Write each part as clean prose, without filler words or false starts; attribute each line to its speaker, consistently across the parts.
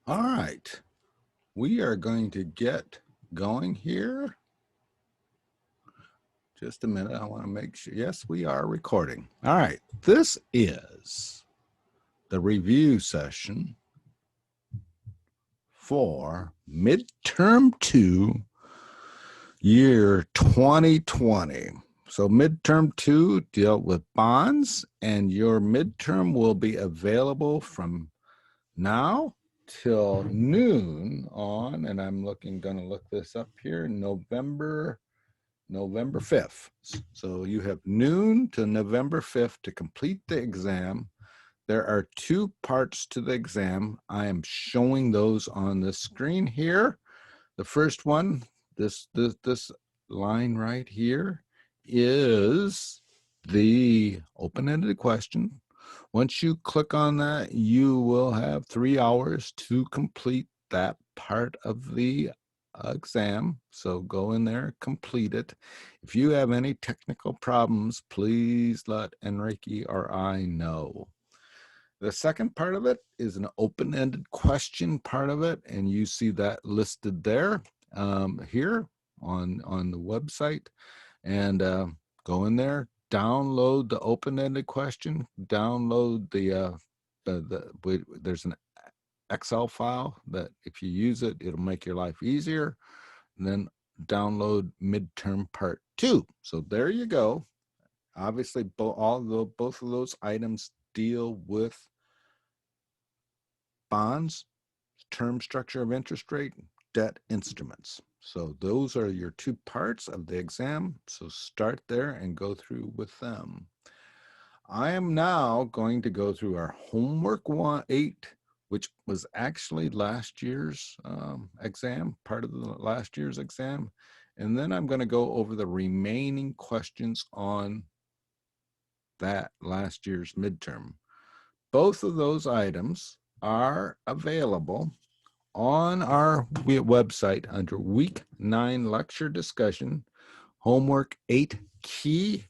Speaker 1: All right, we are going to get going here. Just a minute, I want to make sure. Yes, we are recording. All right, this is the review session for midterm 2, year 2020. So midterm 2 dealt with bonds, and your midterm will be available from now till noon on, and I'm going to look this up here, November 5th. So you have noon to November 5th to complete the exam. There are 2 parts to the exam. I am showing those on the screen here. The first one, this line right here, is the open-ended question. Once you click on that, you will have 3 hours to complete that part of the exam. So go in there, complete it. If you have any technical problems, please let Enrique or I know. The second part of it is an open-ended question part of it, and you see that listed there here on the website. And go in there, download the open-ended question, download there's an Excel file that if you use it, it'll make your life easier. And then download midterm part 2. So there you go. Obviously, both of those items deal with bonds, term structure of interest rate, debt instruments. So those are your 2 parts of the exam. So start there and go through with them. I am now going to go through our homework 8, which was actually last year's exam, part of the last year's exam. And then I'm going to go over the remaining questions on that last year's midterm. Both of those items are available on our website under week 9 lecture discussion. Homework 8 key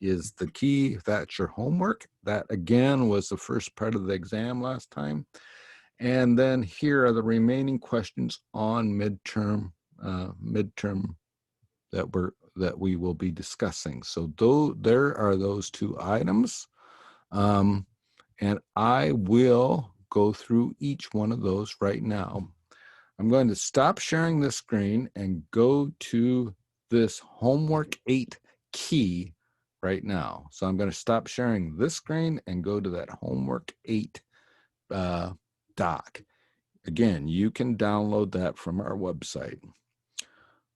Speaker 1: is the key. That's your homework. That again was the first part of the exam last time. And then here are the remaining questions on midterm that we will be discussing. So there are those 2 items. And I will go through each one of those right now. I'm going to stop sharing the screen and go to this homework 8 key right now. So I'm going to stop sharing this screen and go to that homework 8 doc. Again, you can download that from our website.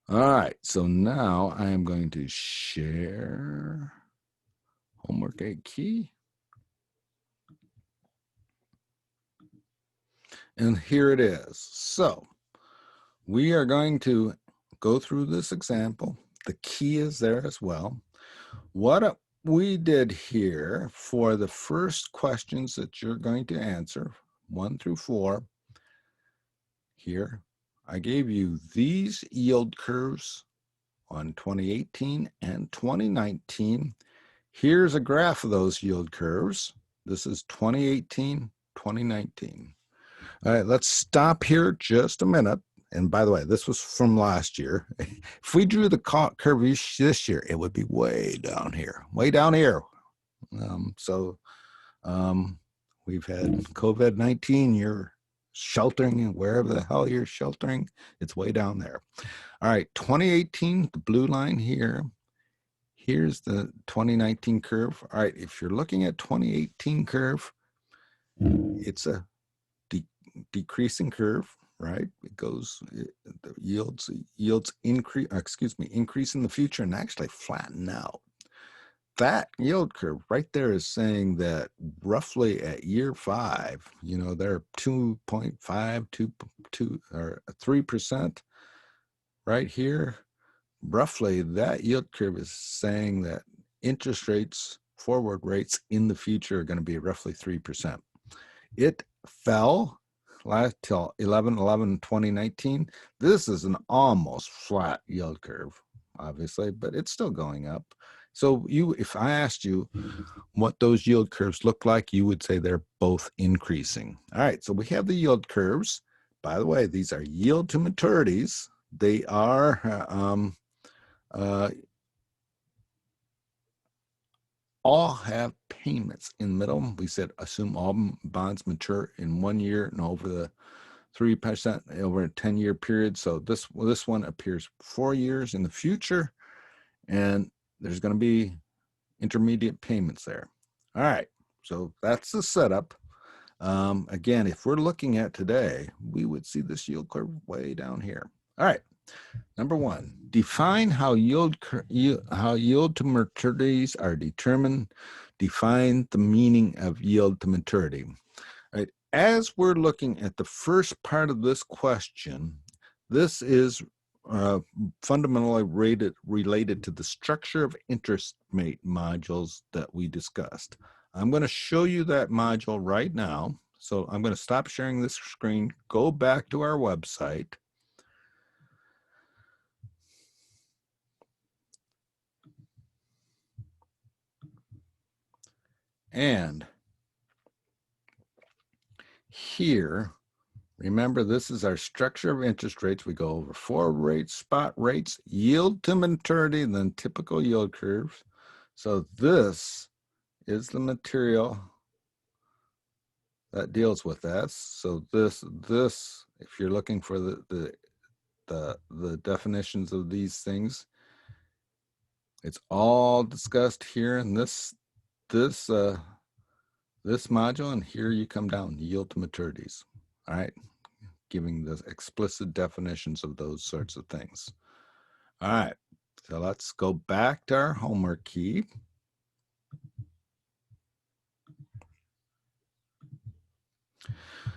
Speaker 1: All right, so now I am going to share homework 8 key. And here it is. So we are going to go through this example. The key is there as well. What we did here for the first questions that you're going to answer, 1 through 4, here, I gave you these yield curves on 2018 and 2019. Here's a graph of those yield curves. This is 2018, 2019. All right, let's stop here just a minute. And by the way, this was from last year. If we drew the curve this year, it would be way down here, way down here. We've had COVID-19, you're sheltering, and wherever the hell you're sheltering, it's way down there. All right, 2018, the blue line here. Here's the 2019 curve. All right, if you're looking at 2018 curve, it's a decreasing curve, right? It goes, the yields increase in the future and actually flatten out. That yield curve right there is saying that roughly at year 5, they're 2.5, 2 or 3% right here. Roughly that yield curve is saying that interest rates, forward rates in the future are going to be roughly 3%. It fell till 11/11/2019. This is an almost flat yield curve, obviously, but it's still going up. So if I asked you what those yield curves look like, you would say they're both increasing. All right, so we have the yield curves. by the way, these are yield to maturities. They are all have payments in the middle. We said assume all bonds mature in 1 year and over the 3% over a 10-year period. So this one appears 4 years in the future, and there's going to be intermediate payments there. All right, so that's the setup. Again, if we're looking at today, we would see this yield curve way down here. All right, number one, define how yield to maturities are determined. Define the meaning of yield to maturity. All right, as we're looking at the first part of this question, this is fundamentally related to the structure of interest rate modules that we discussed. I'm going to show you that module right now. So I'm going to stop sharing this screen, go back to our website. And here, remember, this is our structure of interest rates. We go over forward rates, spot rates, yield to maturity, and then typical yield curves. So this is the material that deals with that. So this, if you're looking for the definitions of these things, it's all discussed here in this module, and here you come down, yield to maturities. All right, giving the explicit definitions of those sorts of things. All right, so let's go back to our homework key.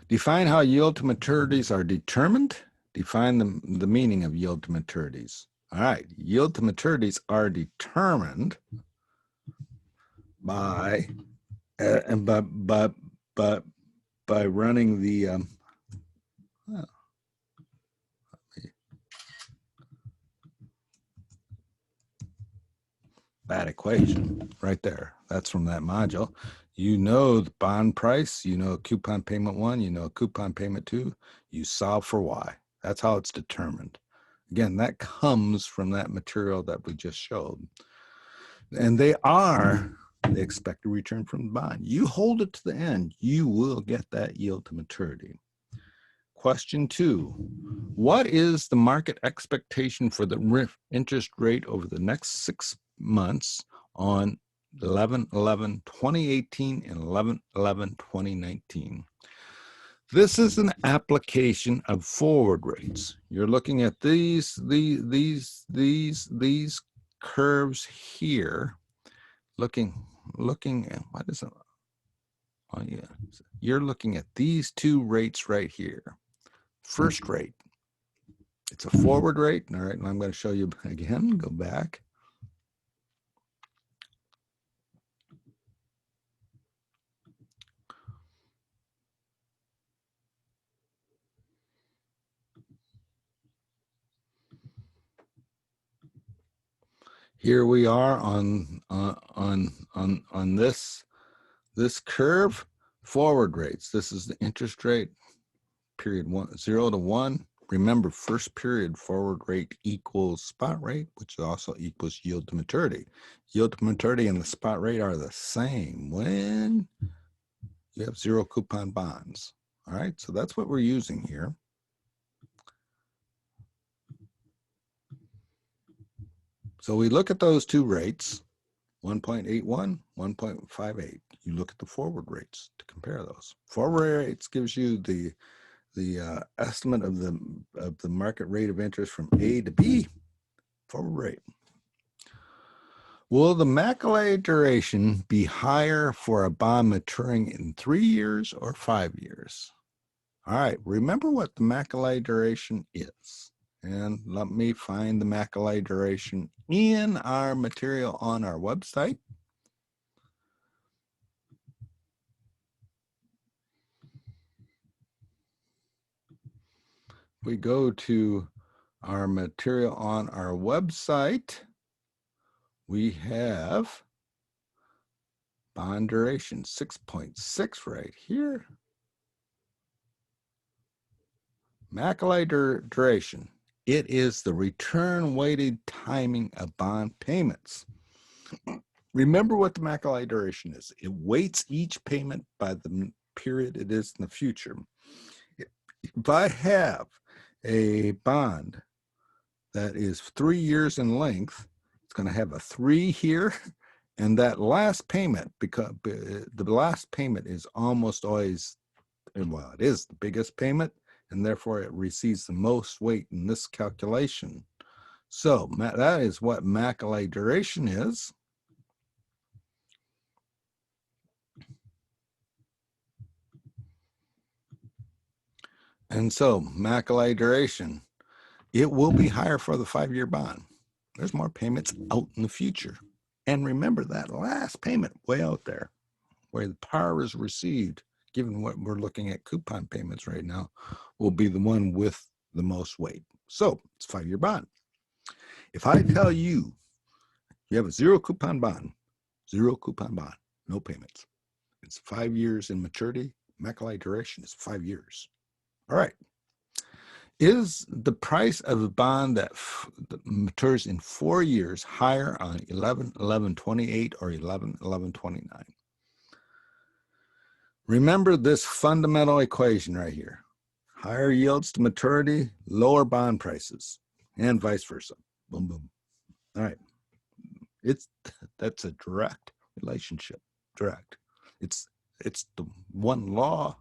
Speaker 1: Define how yield to maturities are determined. Define the meaning of yield to maturities. All right, yield to maturities are determined by by running the bad equation right there. That's from that module. You know the bond price, you know coupon payment 1, you know coupon payment 2, you solve for Y. That's how it's determined. Again, that comes from that material that we just showed. And they are the expected return from the bond. You hold it to the end, you will get that yield to maturity. Question 2, what is the market expectation for the interest rate over the next 6 months on 11/11/2018 and 11/11/2019? This is an application of forward rates. You're looking at these curves here. Looking at what is it? Oh yeah, you're looking at these two rates right here. First rate, it's a forward rate. All right, and I'm going to show you again. Go back. Here we are on this curve, forward rates. This is the interest rate, period 0 to 1. Remember, first period forward rate equals spot rate, which also equals yield to maturity. Yield to maturity and the spot rate are the same when you have 0 coupon bonds. All right, so that's what we're using here. So we look at those two rates, 1.81, 1.58. You look at the forward rates to compare those. Forward rates gives you the estimate of the market rate of interest from A to B, forward rate. Will the Macalay duration be higher for a bond maturing in 3 years or 5 years? All right, remember what the Macalay duration is. And let me find the Macalay duration in our material on our website. We go to our material on our website. We have bond duration 6.6 right here. Macalay Duration. It is the return-weighted timing of bond payments. Remember what the Macalay Duration is. It weights each payment by the period it is in the future. If I have a bond that is 3 years in length, it's going to have a 3 here, and that last payment, because the last payment is almost always, well, it is the biggest payment, and therefore it receives the most weight in this calculation. So that is what Macalay Duration is. And so Macalay Duration, it will be higher for the 5-year bond. There's more payments out in the future. And remember that last payment way out there, where the par is received, given what we're looking at coupon payments right now, will be the one with the most weight. So it's a 5-year bond. If I tell you you have a 0 coupon bond, no payments. It's 5 years in maturity. Macalay Duration is 5 years. All right. Is the price of a bond that matures in 4 years higher on 11/11/28 or 11/11/29? Remember this fundamental equation right here. Higher yields to maturity, lower bond prices, and vice versa. Boom, boom. All right. That's a direct relationship. Direct. It's the one law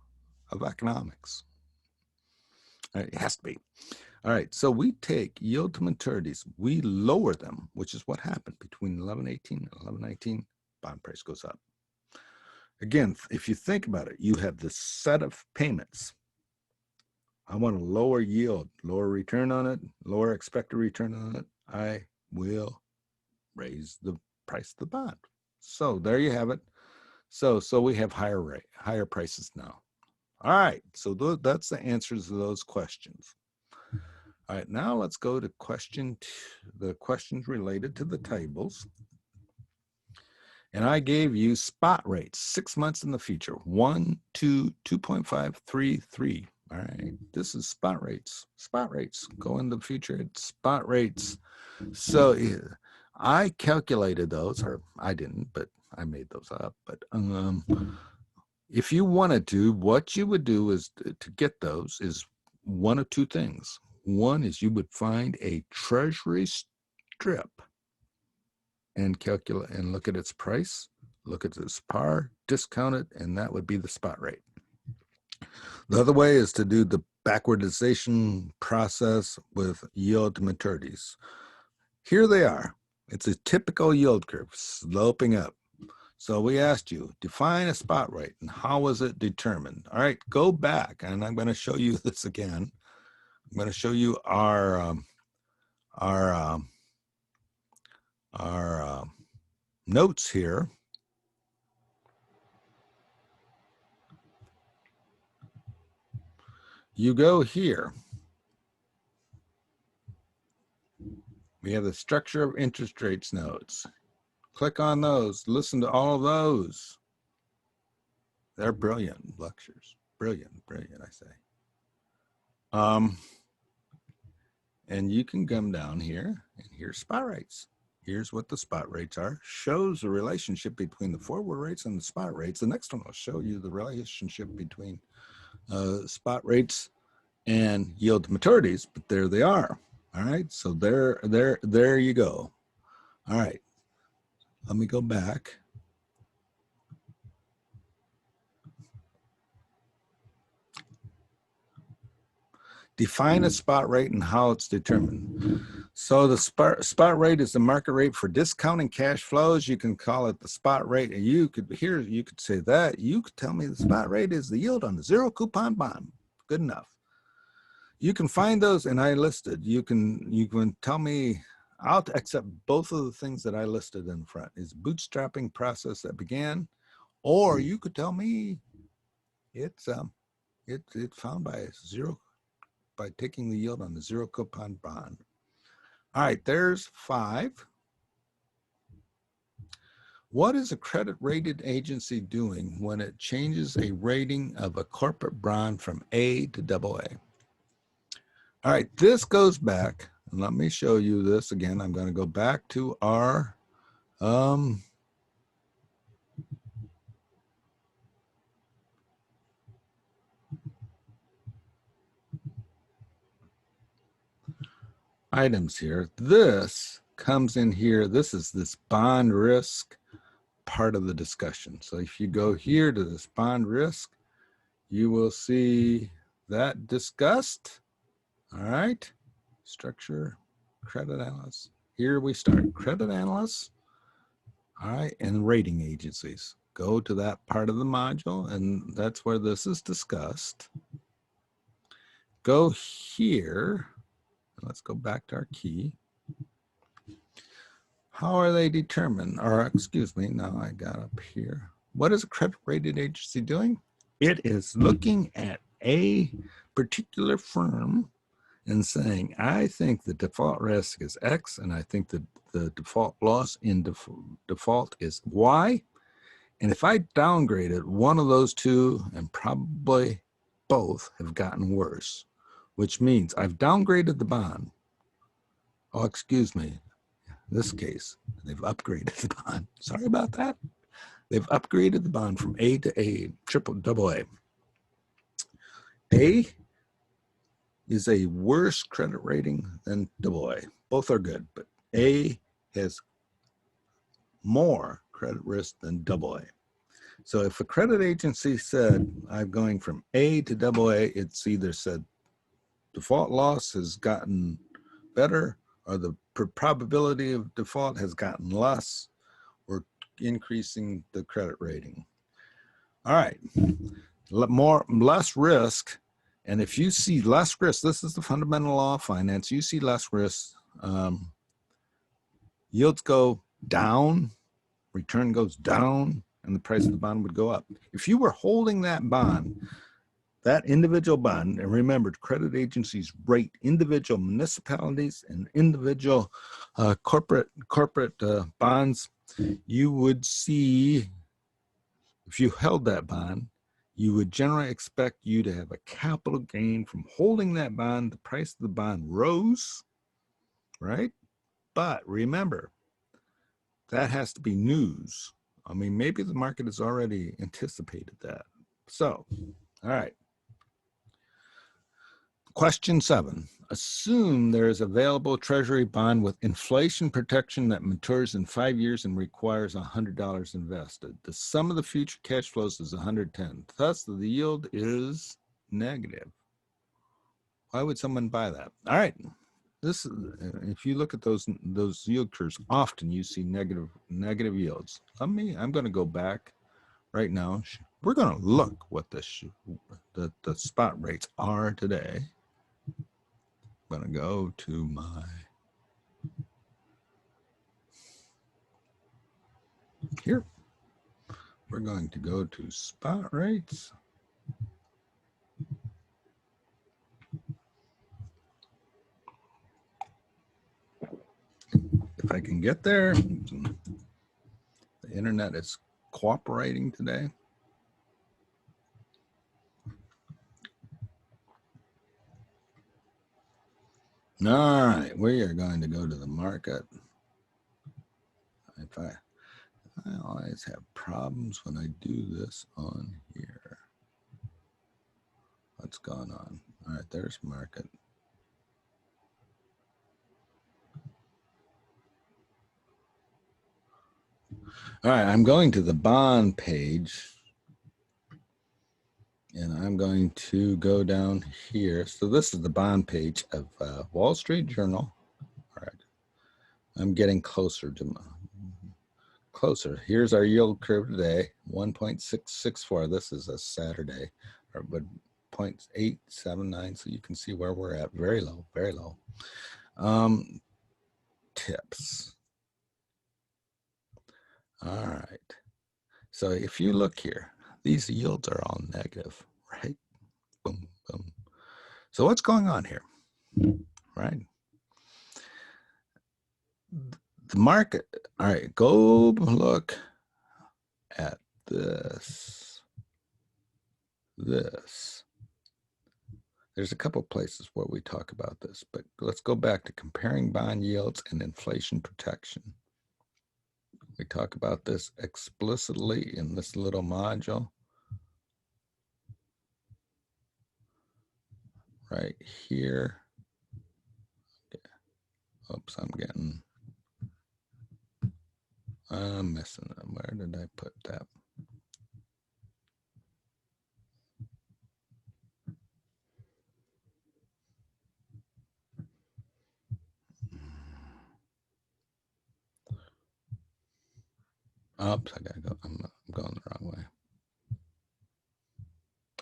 Speaker 1: of economics. It has to be. All right, so we take yield to maturities, we lower them, which is what happened between 11/18 and 11/19, bond price goes up. Again, if you think about it, you have this set of payments. I want a lower yield, lower return on it, lower expected return on it. I will raise the price of the bond. So there you have it. So we have higher prices now. All right, so that's the answers to those questions. All right, now let's go to the questions related to the tables. And I gave you spot rates, 6 months in the future, 1, 2, 2.5, 3, 3. All right, this is spot rates. Spot rates go in the future, it's spot rates. So I calculated those, or I didn't, but I made those up. But if you wanted to, what you would do is to get those is one of two things. One is you would find a treasury strip and calculate and look at its price, look at its par, discount it, and that would be the spot rate. The other way is to do the backwardization process with yield to maturities. Here they are. It's a typical yield curve, sloping up. So we asked you, define a spot rate, and how was it determined? All right, go back, and I'm going to show you this again. I'm going to show you our notes here. You go here. We have the structure of interest rates notes. Click on those. Listen to all of those. They're brilliant lectures. Brilliant, I say. And you can come down here, and here's spot rates. Here's what the spot rates are. Shows the relationship between the forward rates and the spot rates. The next one will show you the relationship between spot rates and yield to maturities, but there they are. All right, so there you go. All right, let me go back. Define a spot rate and how it's determined. So the spot rate is the market rate for discounting cash flows. You can call it the spot rate, and you could say that. You could tell me the spot rate is the yield on the 0 coupon bond. Good enough. You can find those, and I listed. You can tell me. I'll accept both of the things that I listed in front. Is bootstrapping process that began, or you could tell me it's found by taking the yield on the 0 coupon bond. All right, there's 5. What is a credit rated agency doing when it changes a rating of a corporate bond from A to AA? All right, this goes back, and let me show you this again. I'm going to go back to our items here. This comes in here. This is this bond risk part of the discussion. So if you go here to this bond risk, you will see that discussed. All right, structure, credit analysts. Here we start, credit analysts. All right, and rating agencies. Go to that part of the module, and that's where this is discussed. Go here. Let's go back to our key. How are they determined? Or excuse me, now I got up here. What is a credit rated agency doing? It is looking at a particular firm and saying, I think the default risk is X, and I think that the default loss in default is Y. And if I downgraded, one of those two and probably both have gotten worse, which means I've downgraded the bond. Oh, excuse me. In this case, they've upgraded the bond. Sorry about that. They've upgraded the bond from A to A, double A. A is a worse credit rating than double A. Both are good, but A has more credit risk than double A. So if a credit agency said, I'm going from A to double A, it's either said default loss has gotten better or the probability of default has gotten less, or increasing the credit rating. All right, less risk. And if you see less risk, this is the fundamental law of finance, you see less risk, yields go down, return goes down, and the price of the bond would go up. If you were holding that bond, that individual bond, and remember, credit agencies rate individual municipalities and individual corporate bonds, you would see, if you held that bond, you would generally expect you to have a capital gain from holding that bond. The price of the bond rose, right? But remember, that has to be news. I mean, maybe the market has already anticipated that. So, all right. Question 7. Assume there is available treasury bond with inflation protection that matures in 5 years and requires $100 invested. The sum of the future cash flows is 110. Thus, the yield is negative. Why would someone buy that? All right. This, if you look at those yield curves, often you see negative yields. I'm going to go back right now. We're going to look what the spot rates are today. I'm going to go to my here. We're going to go to spot rates. If I can get there. The internet is cooperating today. All right, we are going to go to the market. If I always have problems when I do this on here. What's going on? All right, there's market. All right, I'm going to the bond page. And I'm going to go down here. So this is the bond page of Wall Street Journal. All right, I'm getting closer to closer. Here's our yield curve today, 1.664. This is a Saturday, but 0.879. So you can see where we're at. Very low, very low. Tips. All right. So if you look here, these yields are all negative, right? Boom, boom. So what's going on here, right? The market, all right, go look at this. There's a couple places where we talk about this, but let's go back to comparing bond yields and inflation protection. We talk about this explicitly in this little module right here. Oops, I'm missing them. Where did I put that? Oops, I gotta go. I'm going the wrong way.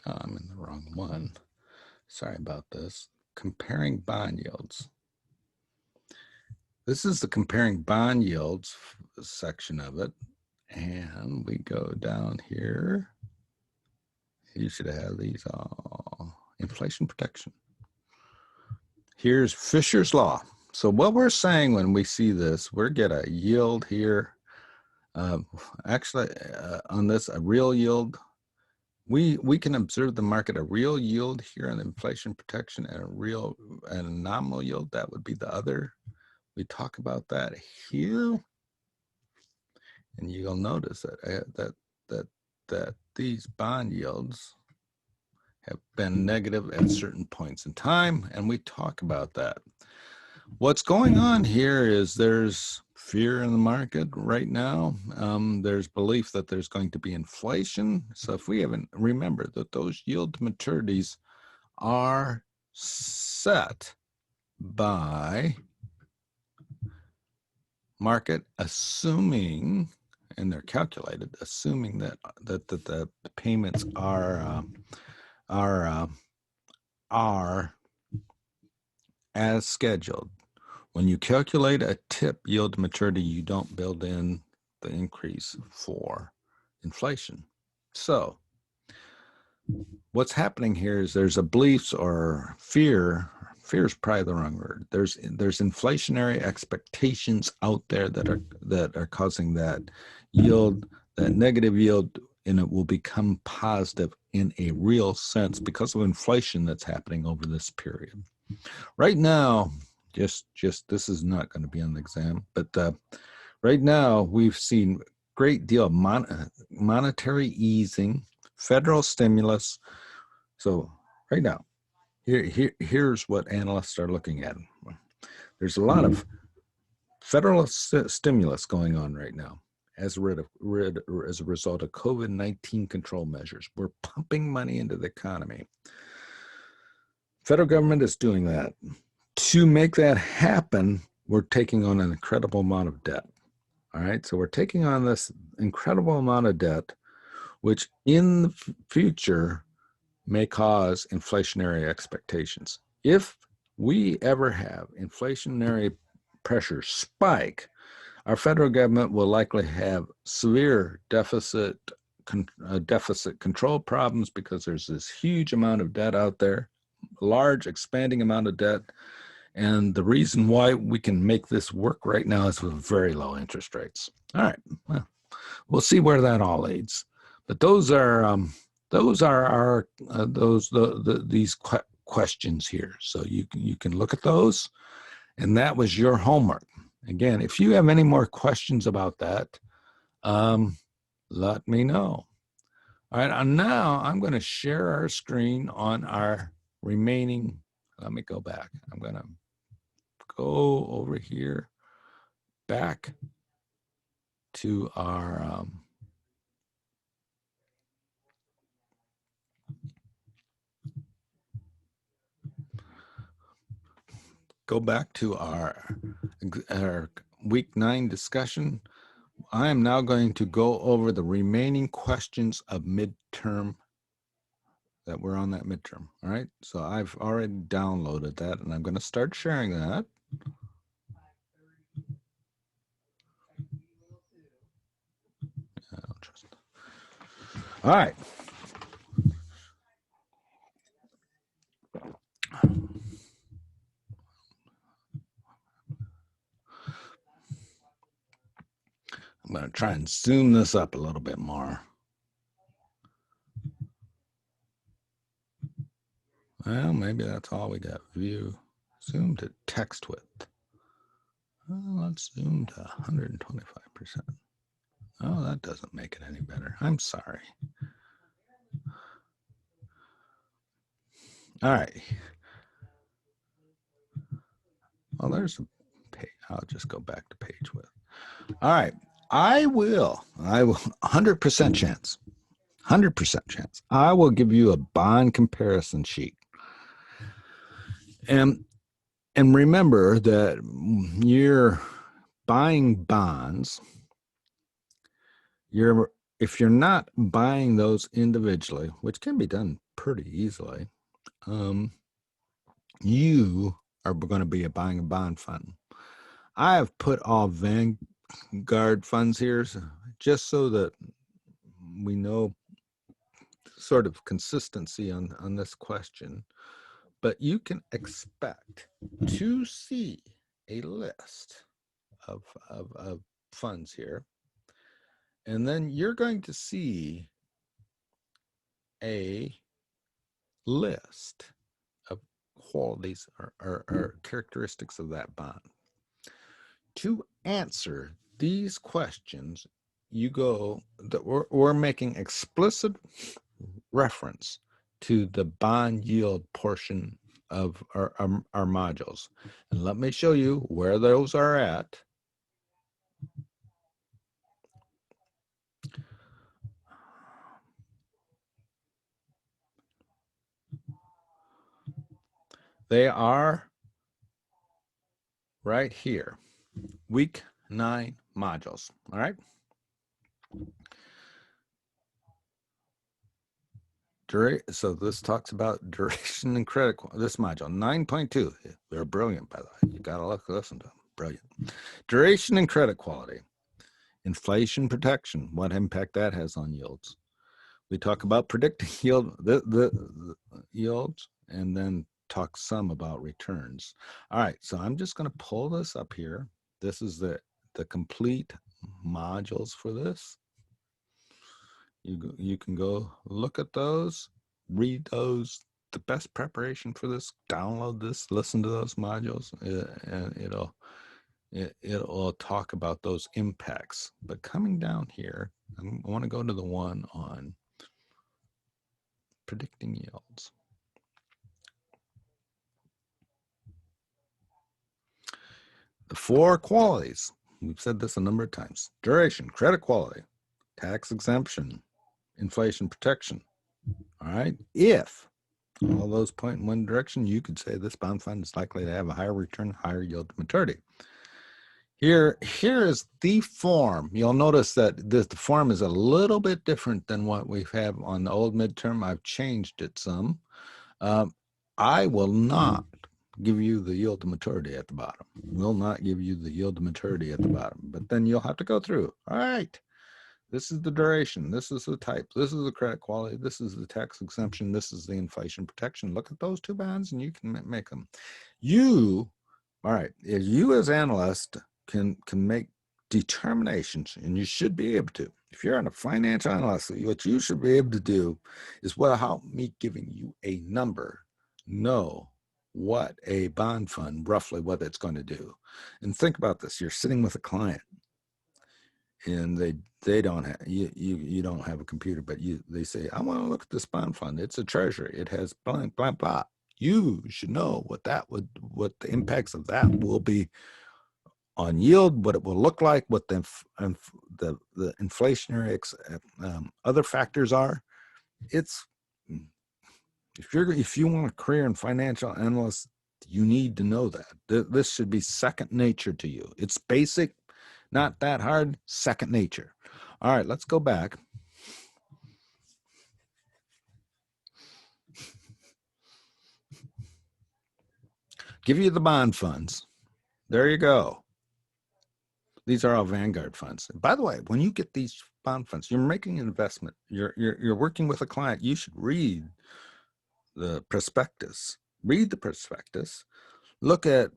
Speaker 1: Oh, I'm in the wrong one. Sorry about this. Comparing bond yields. This is the comparing bond yields section of it. And we go down here. You should have these all. Inflation protection. Here's Fisher's Law. So what we're saying when we see this, we're get a yield here. Actually, on this, a real yield. We can observe the market, a real yield here on inflation protection and a nominal yield. That would be the other. We talk about that here, and you'll notice that these bond yields have been negative at certain points in time, and we talk about that. What's going on here is there's fear in the market right now. There's belief that there's going to be inflation. So if we haven't, remember that those yield to maturities are set by market assuming, and they're calculated, assuming that the payments are as scheduled. When you calculate a tip yield to maturity, you don't build in the increase for inflation. So what's happening here is there's a beliefs or fear. Fear is probably the wrong word. There's inflationary expectations out there that are causing that yield, that negative yield, and it will become positive in a real sense because of inflation that's happening over this period. Right now, just this is not going to be on the exam, but right now we've seen great deal of monetary easing, federal stimulus. So right now, here's what analysts are looking at. There's a lot of federal stimulus going on right now as a result of COVID-19 control measures. We're pumping money into the economy. Federal government is doing that. To make that happen, we're taking on an incredible amount of debt. All right, so we're taking on this incredible amount of debt, which in the future may cause inflationary expectations. If we ever have inflationary pressure spike, our federal government will likely have severe deficit control problems because there's this huge amount of debt out there, large expanding amount of debt. And the reason why we can make this work right now is with very low interest rates. All right, well, we'll see where that all leads. But those are these questions here. So you can look at those, and that was your homework. Again, if you have any more questions about that, let me know. All right, and now I'm going to share our screen on our remaining. Let me go back. I'm going to go over here back to our our week 9 discussion. I am now going to go over the remaining questions of midterm that were on that midterm. All right, so I've already downloaded that, and I'm going to start sharing that. All right. I'm going to try and zoom this up a little bit more. Well, maybe that's all we got. View, zoom to text width. Well, let's zoom to 125%. Oh, that doesn't make it any better. I'm sorry. All right. Well, there's a page. I'll just go back to page width. All right. I will 100% chance, 100% chance. I will give you a bond comparison sheet. And remember that you're buying bonds, if you're not buying those individually, which can be done pretty easily, you are going to be buying a bond fund. I have put all Vanguard funds here just so that we know sort of consistency on this question, but you can expect to see a list of funds here, and then you're going to see a list of qualities or characteristics of that bond. To answer these questions, you go that we're making explicit reference to the bond yield portion of our modules. And let me show you where those are at. They are right here, week 9 modules. All right. So this talks about duration and credit. This module 9.2. They're brilliant, by the way. You got to listen to them. Brilliant. Duration and credit quality. Inflation protection. What impact that has on yields. We talk about predicting the yields, and then talk some about returns. All right, so I'm just going to pull this up here. This is the complete modules for this. You can go look at those, read those. The best preparation for this, download this, listen to those modules, and it'll talk about those impacts. But coming down here, I want to go to the one on predicting yields. The 4 qualities, we've said this a number of times: duration, credit quality, tax exemption, inflation protection. All right. If all those point in one direction, you could say this bond fund is likely to have a higher return, higher yield to maturity. Here is the form. You'll notice that the form is a little bit different than what we have on the old midterm. I've changed it some. I will not give you the yield to maturity at the bottom. Will not give you the yield to maturity at the bottom. But then you'll have to go through. All right. This is the duration. This is the type. This is the credit quality. This is the tax exemption. This is the inflation protection. Look at those 2 bonds and you can make them. All right, you as analyst can make determinations, and you should be able to. If you're a financial analyst, what you should be able to do is, without me giving you a number, know what a bond fund, roughly what it's going to do. And think about this. You're sitting with a client, and they don't have you don't have a computer, but they say, I want to look at this bond fund. It's a treasury. It has blank, blank, blah. You should know what the impacts of that will be on yield, what it will look like, what the inflationary other factors are. It's if you want a career in financial analyst, you need to know that. This should be second nature to you. It's basic, not that hard, second nature. All right, let's go back. Give you the bond funds. There you go. These are all Vanguard funds. By the way, when you get these bond funds, you're making an investment. You're working with a client. You should read the prospectus. Read the prospectus. Look at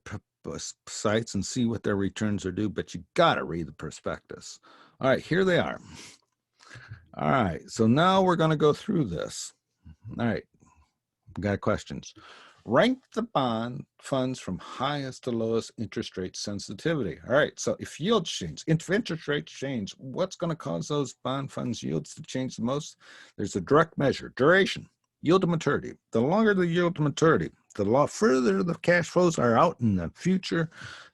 Speaker 1: sites and see what their returns are due, but you got to read the prospectus. All right, here they are. All right, so now we're going to go through this. All right, got questions. Rank the bond funds from highest to lowest interest rate sensitivity. All right, so if yields change, if interest rates change, what's going to cause those bond funds yields to change the most? There's a direct measure, duration, yield to maturity. The longer the yield to maturity, the further the cash flows are out in the future,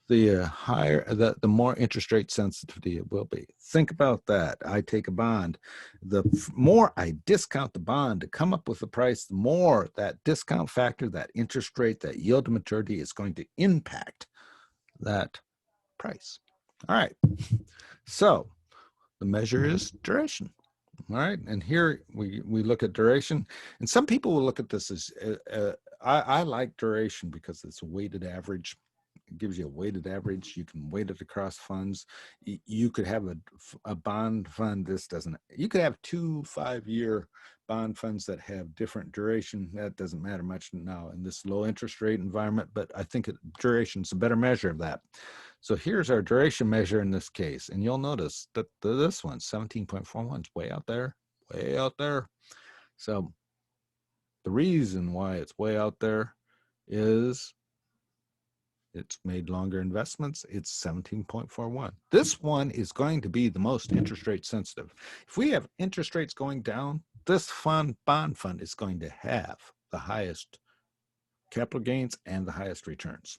Speaker 1: the higher, the more interest rate sensitivity it will be. Think about that. I take a bond. The more I discount the bond to come up with the price, the more that discount factor, that interest rate, that yield to maturity is going to impact that price. All right. So the measure is duration. All right. And here we look at duration. And some people will look at this as, I like duration because it's a weighted average. It gives you a weighted average. You can weight it across funds. You could have a bond fund. This doesn't. You could have 2 5-year bond funds that have different duration. That doesn't matter much now in this low interest rate environment, but I think duration is a better measure of that. So here's our duration measure in this case. And you'll notice that this one, 17.41, is way out there, way out there. So the reason why it's way out there is it's made longer investments. It's 17.41. This one is going to be the most interest rate sensitive. If we have interest rates going down, this bond fund is going to have the highest capital gains and the highest returns.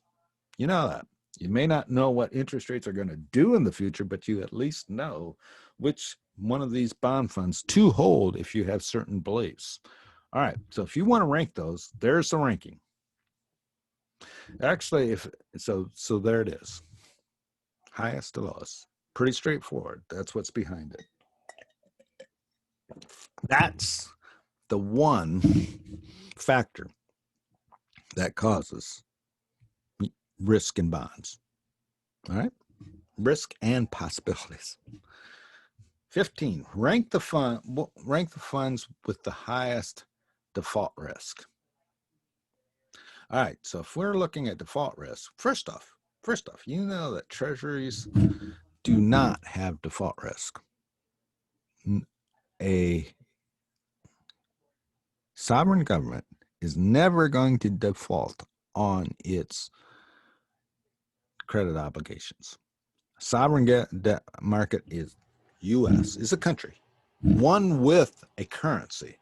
Speaker 1: You know that. You may not know what interest rates are going to do in the future, but you at least know which one of these bond funds to hold if you have certain beliefs. All right. So if you want to rank those, there's the ranking. Actually, so there it is. Highest to lowest. Pretty straightforward. That's what's behind it. That's the one factor that causes risk in bonds. All right? Risk and possibilities. 15. Rank the funds with the highest default risk. All right, so if we're looking at default risk, first off, you know that treasuries do not have default risk. A sovereign government is never going to default on its credit obligations. Sovereign debt market is U.S., is a country, one with a currency.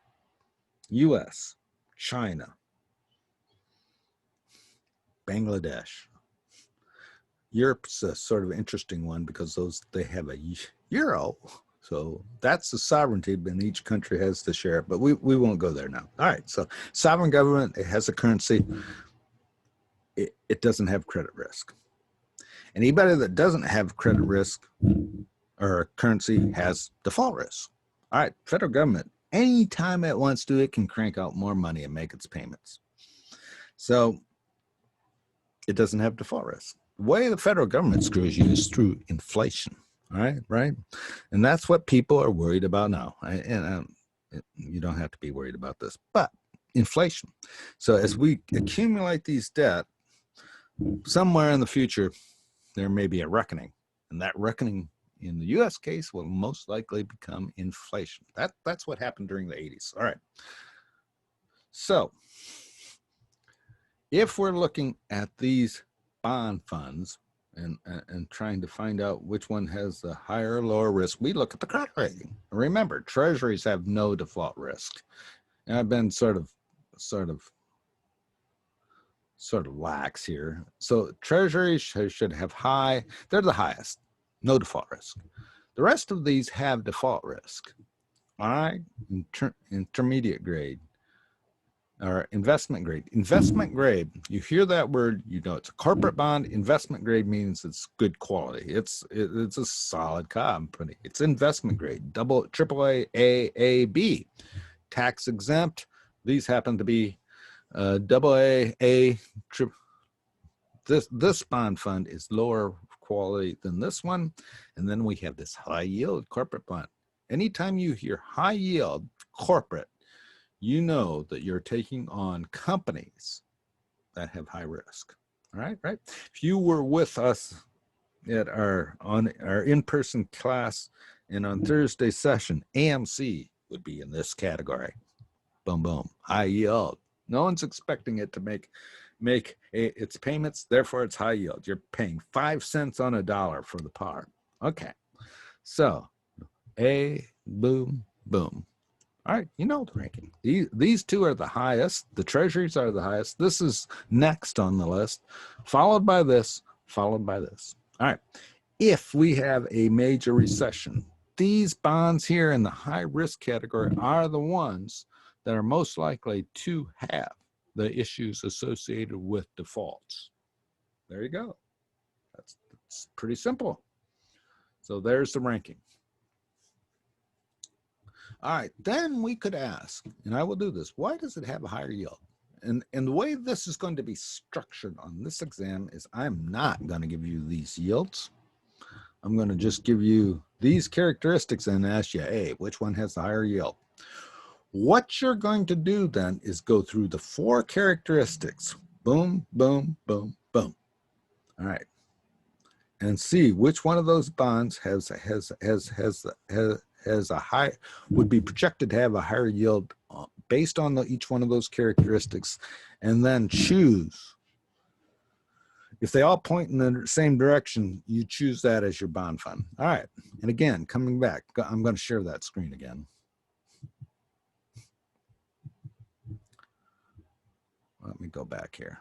Speaker 1: U.S., China, Bangladesh. Europe's a sort of interesting one because they have a euro. So that's the sovereignty, and each country has to share it. But we won't go there now. All right. So sovereign government, it has a currency. It doesn't have credit risk. Anybody that doesn't have credit risk or currency has default risk. All right. Federal government, anytime it wants to, it can crank out more money and make its payments. So it doesn't have default risk. The way the federal government screws you is through inflation. All right, right? And that's what people are worried about now. And you don't have to be worried about this, but inflation. So as we accumulate these debt, somewhere in the future, there may be a reckoning. And that reckoning in the U.S. case will most likely become inflation. That's what happened during the 80s. All right. So if we're looking at these bond funds and trying to find out which one has the higher or lower risk, we look at the credit rating. Remember, treasuries have no default risk. And I've been sort of lax here. So treasuries should have high, they're the highest, no default risk. The rest of these have default risk. All right, intermediate grade or investment grade. Investment grade, you hear that word, you know it's a corporate bond. Investment grade means it's good quality. It's a solid company. It's investment grade, AAA, A, B. Tax exempt. These happen to be AA, A. This bond fund is lower quality than this one. And then we have this high yield corporate bond. Anytime you hear high yield corporate, you know that you're taking on companies that have high risk. All right, right? If you were with us at our in-person class and on Thursday session, AMC would be in this category. Boom, boom. High yield, No one's expecting it to make its payments, therefore it's high yield. You're paying 5 cents on a dollar for the par. Okay, so boom, boom. All right, you know the ranking. These two are the highest. The treasuries are the highest. This is next on the list, followed by this, followed by this. All right, if we have a major recession, these bonds here in the high risk category are the ones that are most likely to have the issues associated with defaults. There you go. That's pretty simple. So there's the ranking. All right, then we could ask, and I will do this, why does it have a higher yield? And the way this is going to be structured on this exam is I'm not going to give you these yields. I'm going to just give you these characteristics and ask you, hey, which one has the higher yield? What you're going to do then is go through the 4 characteristics. Boom, boom, boom, boom. All right. And see which one of those bonds has a high, would be projected to have a higher yield based on each one of those characteristics, and then choose. If they all point in the same direction, you choose that as your bond fund. All right. And again, coming back, I'm going to share that screen again. Let me go back here.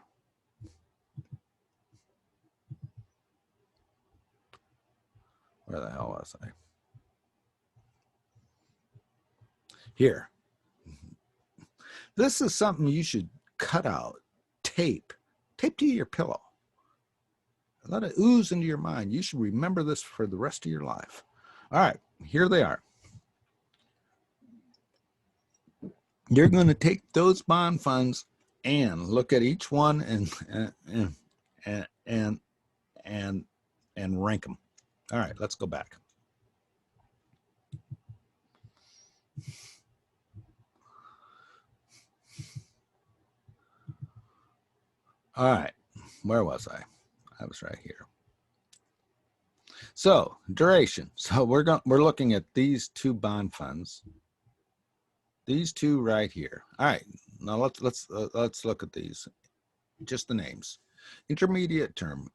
Speaker 1: Where the hell was I? Here. This is something you should cut out, tape to your pillow. Let it ooze into your mind. You should remember this for the rest of your life. All right, here they are. You're going to take those bond funds and look at each one and rank them. All right, let's go back. All right, where was I? I was right here. So duration. So we're looking at these 2 bond funds. These 2 right here. All right, now let's look at these. Just the names. Intermediate term.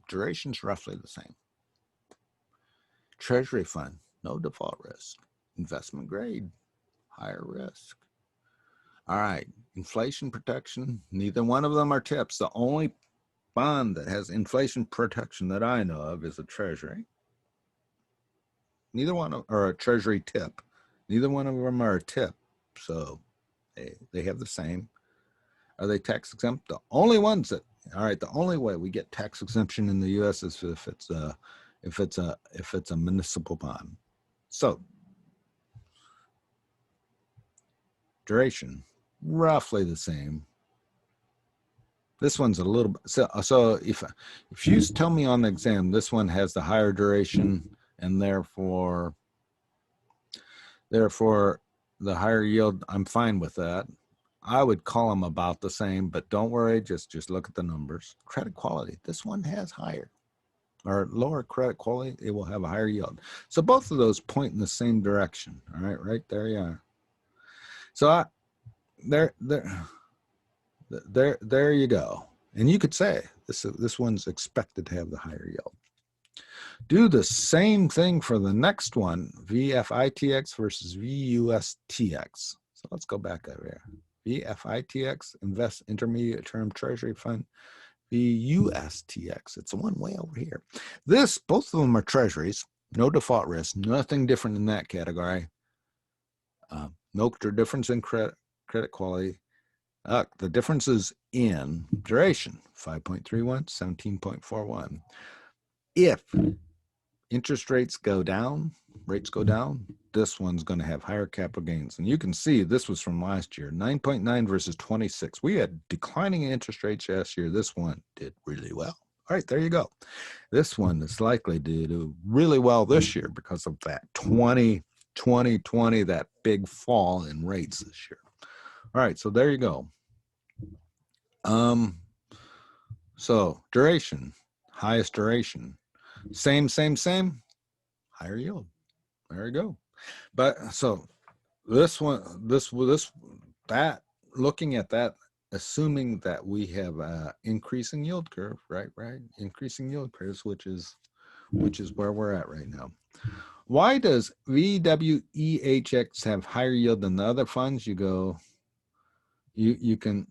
Speaker 1: Duration's roughly the same. Treasury fund, no default risk. Investment grade, higher risk. All right, inflation protection. Neither one of them are tips. The only bond that has inflation protection that I know of is a treasury. Neither one are a treasury tip. Neither one of them are a tip. So they have the same. Are they tax exempt? The only ones that, all right, the only way we get tax exemption in the U.S. is if it's a municipal bond. So duration, roughly the same. This one's a little bit, so if you tell me on the exam this one has the higher duration and therefore the higher yield, I'm fine with that. I would call them about the same, but don't worry, just look at the numbers. Credit quality, this one has higher or lower credit quality, it will have a higher yield. So both of those point in the same direction. All right, there you are. So there you go. And you could say this one's expected to have the higher yield. Do the same thing for the next one, VFITX versus VUSTX. So let's go back over here. VFITX, invest intermediate term treasury fund. VUSTX, it's the one way over here. Both of them are treasuries, no default risk, nothing different in that category. No difference in credit quality. The difference is in duration, 5.31, 17.41. If interest rates go down, this one's going to have higher capital gains. And you can see this was from last year, 9.9 versus 26. We had declining interest rates last year. This one did really well. All right, there you go. This one is likely to do really well this year because of that 2020, that big fall in rates this year. All right, so there you go. So duration, highest duration, same, higher yield. There you go. But so this one, that looking at that, assuming that we have increasing yield curve, right? Increasing yield curves, which is where we're at right now. Why does VWEHX have higher yield than the other funds? You go, you can,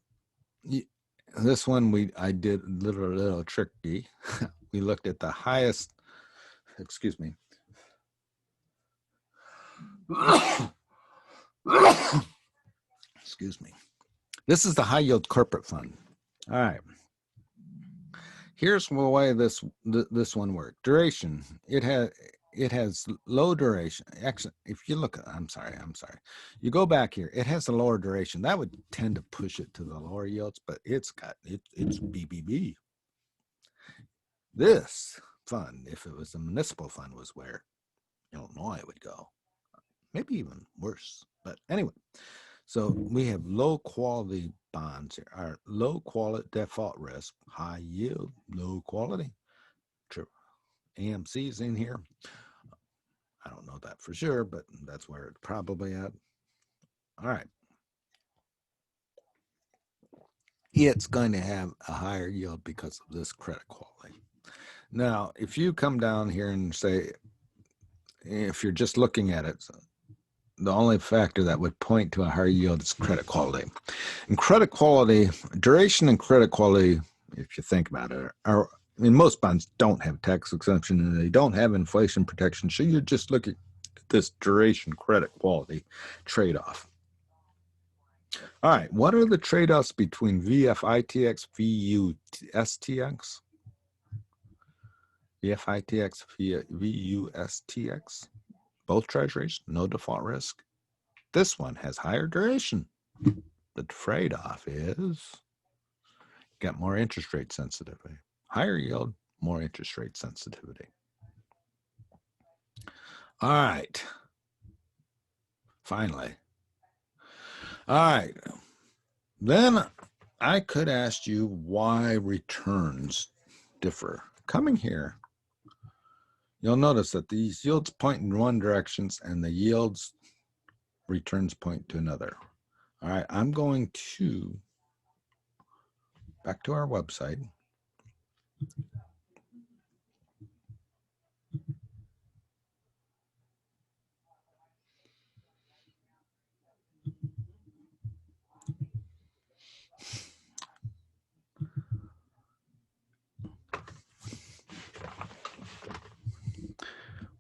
Speaker 1: this one I did a little tricky. We looked at the highest, excuse me. Excuse me. This is the high yield corporate fund. All right. Here's the way this one worked. Duration. It has low duration. Actually, if you look at, I'm sorry. You go back here. It has a lower duration. That would tend to push it to the lower yields, but it's BBB. This fund, if it was a municipal fund, was where Illinois would go. Maybe even worse. But anyway, so we have low quality bonds here. Our low quality default risk, high yield, low quality. True. AMC's in here. I don't know that for sure, but that's where it's probably at. All right. It's going to have a higher yield because of this credit quality. Now, if you come down here and say, if you're just looking at it, the only factor that would point to a higher yield is credit quality. And credit quality, duration and credit quality, if you think about it, are, I mean, most bonds don't have tax exemption and they don't have inflation protection. So you're just looking at this duration credit quality trade-off. All right, what are the trade-offs between VFITX, VUSTX? VFITX, VUSTX? Both treasuries, no default risk. This one has higher duration. The trade-off is get more interest rate sensitivity. Higher yield, more interest rate sensitivity. All right. Finally. All right. Then I could ask you why returns differ. Coming here, you'll notice that these yields point in one direction and the yields returns point to another. All right, I'm going to back to our website.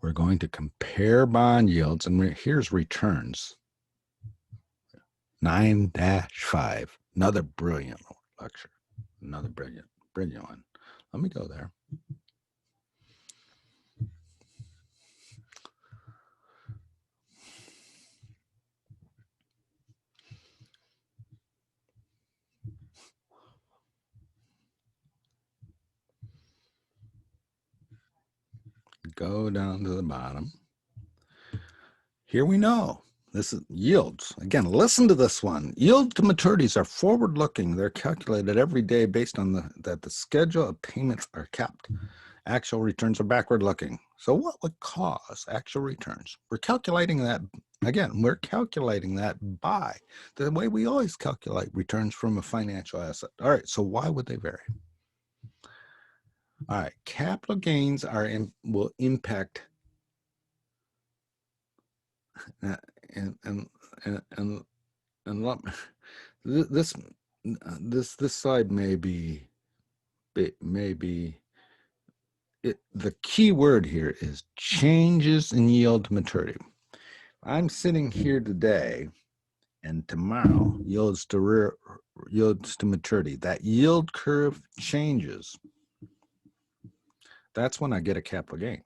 Speaker 1: We're going to compare bond yields, and here's returns. 9-5. Another brilliant lecture. Another brilliant one. Let me go there. Go down to the bottom. Here we know. This is yields. Again, listen to this one. Yield to maturities are forward-looking. They're calculated every day based on that the schedule of payments are kept. Actual returns are backward-looking. So what would cause actual returns? We're calculating that, again, we're calculating that by the way we always calculate returns from a financial asset. All right, so why would they vary? All right, capital gains will impact and this slide may be the key word here is changes in yield to maturity. I'm sitting here today and tomorrow yields to maturity. That yield curve changes. That's when I get a capital gain.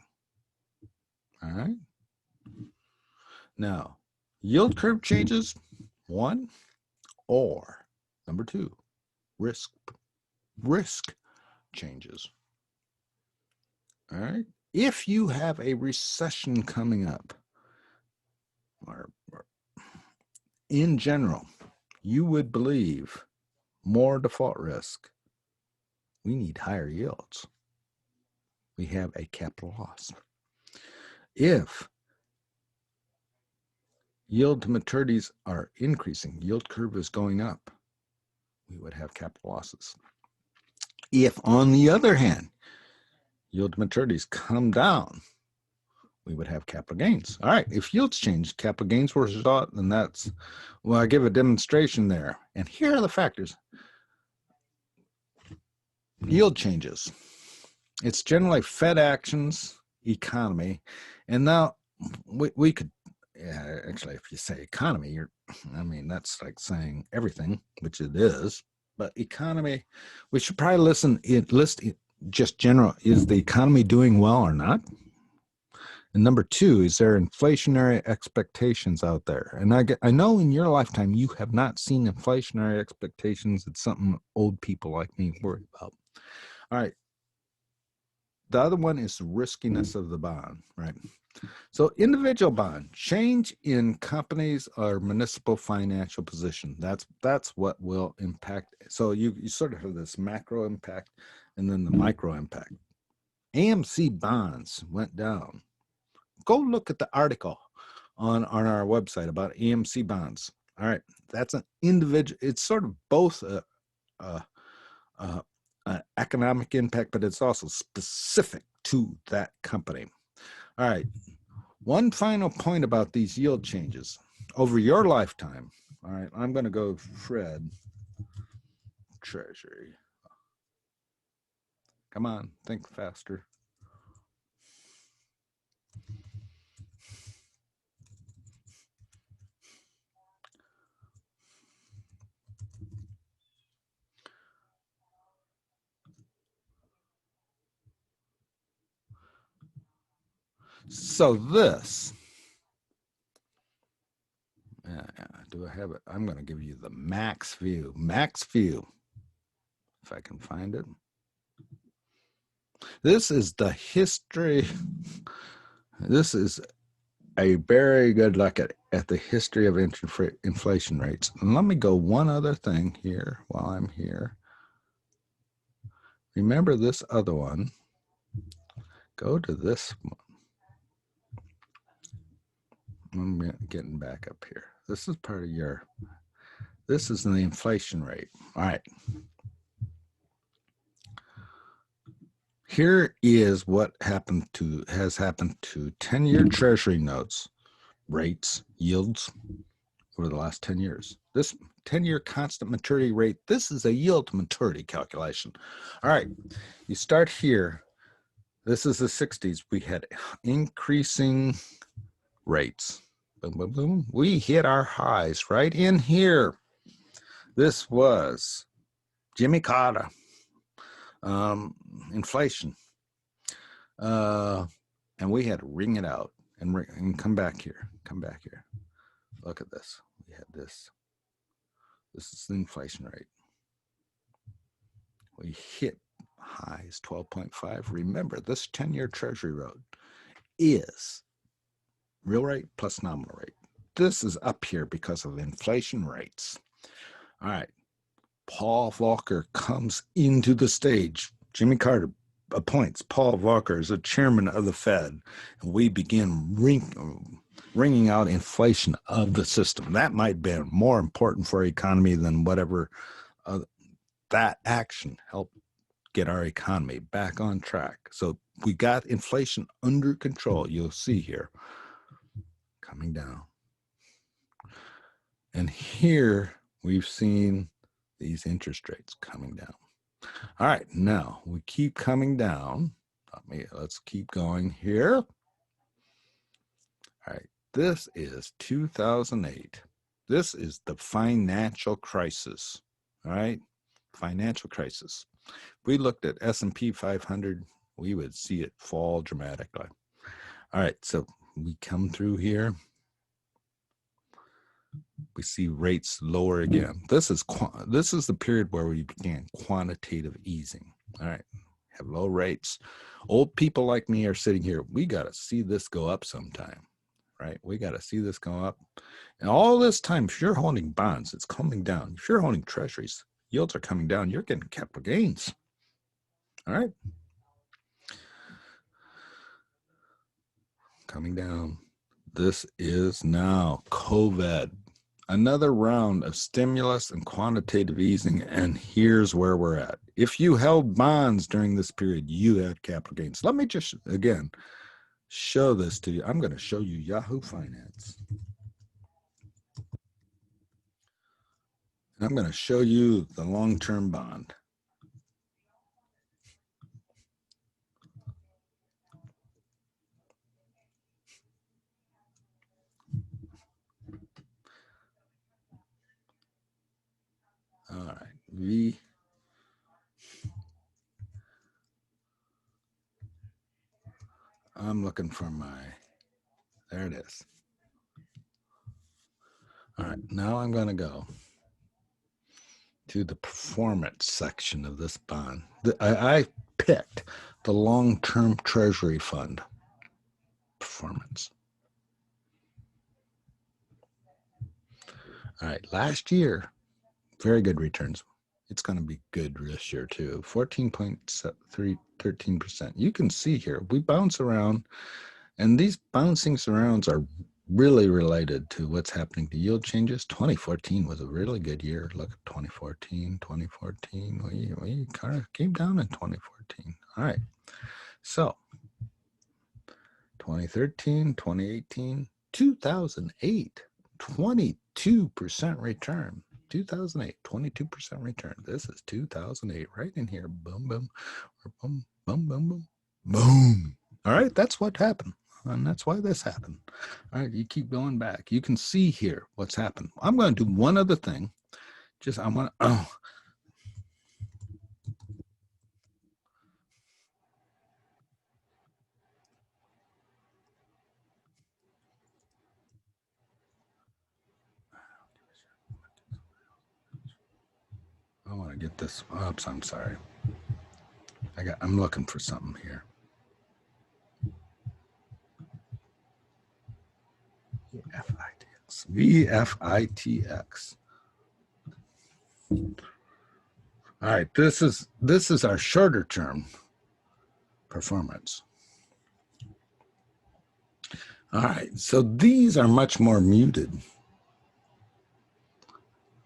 Speaker 1: All right. Now, yield curve changes, one, or number two, risk changes. All right. If you have a recession coming up, or in general, you would believe more default risk. We need higher yields. We have a capital loss. If yield to maturities are increasing, yield curve is going up, we would have capital losses. If, on the other hand, yield to maturities come down, we would have capital gains. All right, if yields change, capital gains were result, then that's, well, I give a demonstration there. And here are the factors. Yield changes. It's generally Fed actions, economy, and now we could, yeah, actually, if you say economy, that's like saying everything, which it is. But economy, we should probably list just general. Is the economy doing well or not? And number two, is there inflationary expectations out there? And I know in your lifetime you have not seen inflationary expectations. It's something old people like me worry about. All right. The other one is the riskiness of the bond, right? So individual bond, change in companies or municipal financial position. That's what will impact. So you sort of have this macro impact and then the micro impact. AMC bonds went down. Go look at the article on our website about AMC bonds. All right, that's an individual. It's sort of both economic impact, but it's also specific to that company. All right, one final point about these yield changes over your lifetime. All right, I'm going to go Fred Treasury. Come on, think faster. So this, do I have it? I'm going to give you the max view. Max view, if I can find it. This is the history. This is a very good look at the history of inflation rates. And let me go one other thing here while I'm here. Remember this other one. Go to this one. I'm getting back up here. This is part of this is the inflation rate. All right. Here is what has happened to 10-year Treasury notes, rates, yields over the last 10 years. This 10-year constant maturity rate, this is a yield to maturity calculation. All right, you start here. This is the 60s. We had increasing rates. Boom, boom, boom. We hit our highs right in here. This was Jimmy Carter, inflation. And we had to wring it out and come back here. Come back here. Look at this. We had this. This is the inflation rate. We hit highs 12.5. Remember, this 10-year Treasury note is real rate plus nominal rate. This is up here because of inflation rates. All right. Paul Volcker comes into the stage. Jimmy Carter appoints Paul Volcker as the chairman of the Fed, and we begin wringing out inflation of the system. That might be more important for our economy than whatever that action helped get our economy back on track. So we got inflation under control. You'll see here coming down. And here we've seen these interest rates coming down. All right, now we keep coming down. Let's keep going here. All right, this is 2008. This is the financial crisis. All right, financial crisis. If we looked at S&P 500, we would see it fall dramatically. All right, so we come through here. We see rates lower again. This is the period where we began quantitative easing. All right, have low rates. Old people like me are sitting here. We got to see this go up sometime, right? We got to see this go up. And all this time, if you're holding bonds, it's coming down. If you're holding treasuries, yields are coming down. You're getting capital gains. All right, coming down. This is now COVID. Another round of stimulus and quantitative easing, and here's where we're at. If you held bonds during this period, you had capital gains. Let me just, again, show this to you. I'm going to show you Yahoo Finance. I'm going to show you the long-term bond. All right, I'm looking for there it is. All right, now I'm going to go to the performance section of this bond. I picked the long-term treasury fund performance. All right, last year, very good returns. It's going to be good this year too. 13%. You can see here, we bounce around, and these bouncing surrounds are really related to what's happening to yield changes. 2014 was a really good year. Look at 2014. We kind of came down in 2014. All right. So 2013, 2018, 2008, 22% return. 2008, 22% return. This is 2008 right in here. Boom, boom, boom, boom, boom, boom, boom. All right. That's what happened. And that's why this happened. All right, you keep going back. You can see here what's happened. I'm going to do one other thing. I want to, I want to get this. Oops, I'm sorry. I'm looking for something here. VFITX. All right, this is our shorter term performance. All right, so these are much more muted.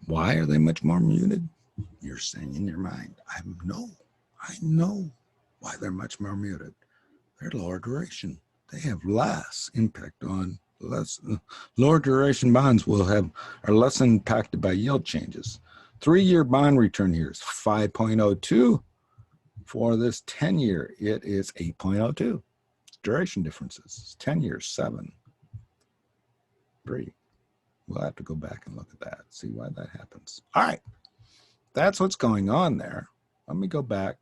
Speaker 1: Why are they much more muted? You're saying in your mind, I know why they're much more muted. They're lower duration. They have less impact on lower duration bonds are less impacted by yield changes. 3-year bond return here is 5.02. For this 10-year, it is 8.02. Duration differences, 10 years, 7. 3. We'll have to go back and look at that, see why that happens. All right, that's what's going on there. Let me go back.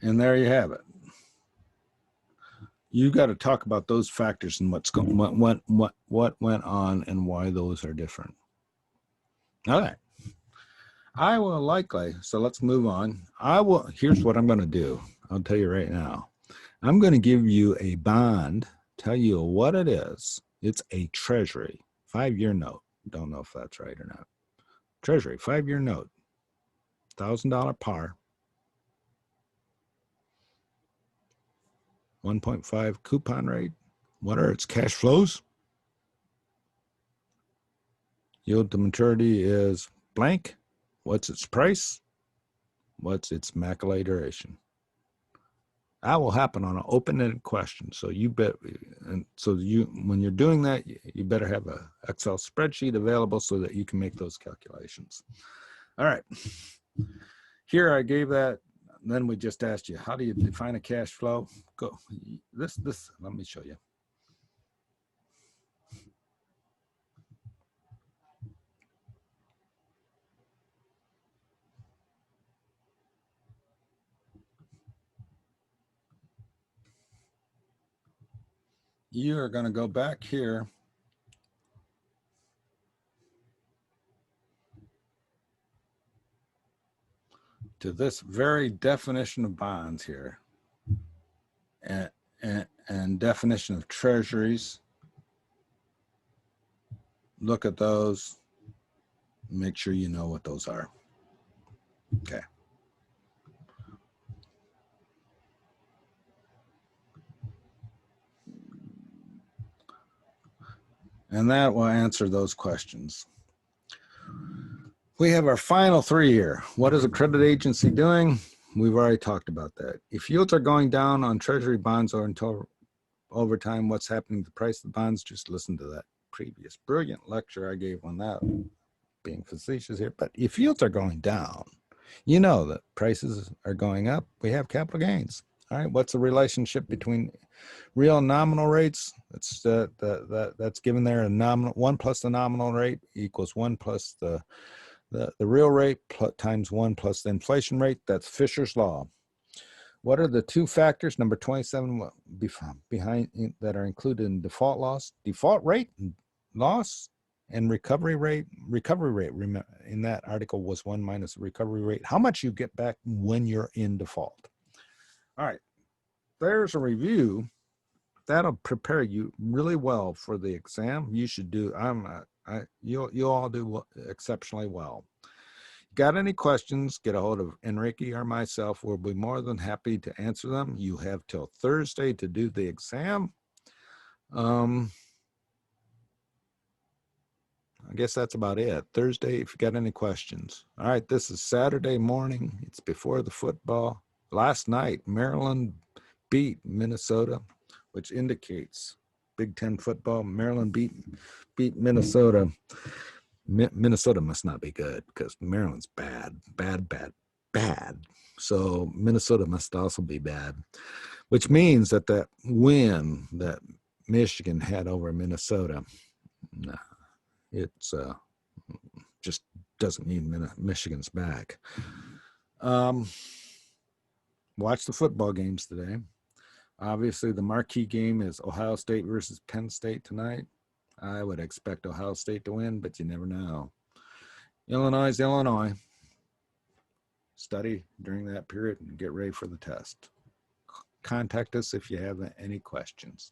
Speaker 1: And there you have it. You got to talk about those factors and what went on and why those are different. All right. I will likely, so let's move on. Here's what I'm going to do. I'll tell you right now. I'm going to give you a bond, tell you what it is. It's a treasury, 5-year note. Don't know if that's right or not. Treasury, 5-year note, $1,000 par, 1.5 coupon rate. What are its cash flows? Yield to maturity is blank. What's its price? What's its Macalay duration? That will happen on an open-ended question. So when you're doing that, you better have an Excel spreadsheet available so that you can make those calculations. All right. Here I gave that. Then we just asked you, how do you define a cash flow? Go. Let me show you. You are going to go back here to this very definition of bonds here and definition of treasuries. Look at those. Make sure you know what those are. Okay. And that will answer those questions. We have our final three here. What is a credit agency doing? We've already talked about that. If yields are going down on treasury bonds or until over time, what's happening to the price of the bonds? Just listen to that previous brilliant lecture I gave on that, being facetious here. But if yields are going down, you know that prices are going up. We have capital gains. All right. What's the relationship between real and nominal rates? That's given there. A nominal 1 plus the nominal rate equals 1 plus the real rate times 1 plus the inflation rate. That's Fisher's law. What are the two factors, number 27, behind that are included in default loss? Default rate loss and recovery rate. Recovery rate in that article was 1 minus the recovery rate. How much you get back when you're in default. All right, there's a review. That'll prepare you really well for the exam. You should do, you'll all do exceptionally well. Got any questions, get a hold of Enrique or myself. We'll be more than happy to answer them. You have till Thursday to do the exam. I guess that's about it. Thursday, if you got any questions. All right, this is Saturday morning. It's before the football. Last night, Maryland beat Minnesota, which indicates Big Ten football. Maryland beat Minnesota. Minnesota must not be good because Maryland's bad. So Minnesota must also be bad, which means that that win that Michigan had over Minnesota, it's just doesn't mean Michigan's back. Watch the football games today. Obviously, the marquee game is Ohio State versus Penn State tonight. I would expect Ohio State to win, but you never know. Illinois is Illinois. Study during that period and get ready for the test. Contact us if you have any questions.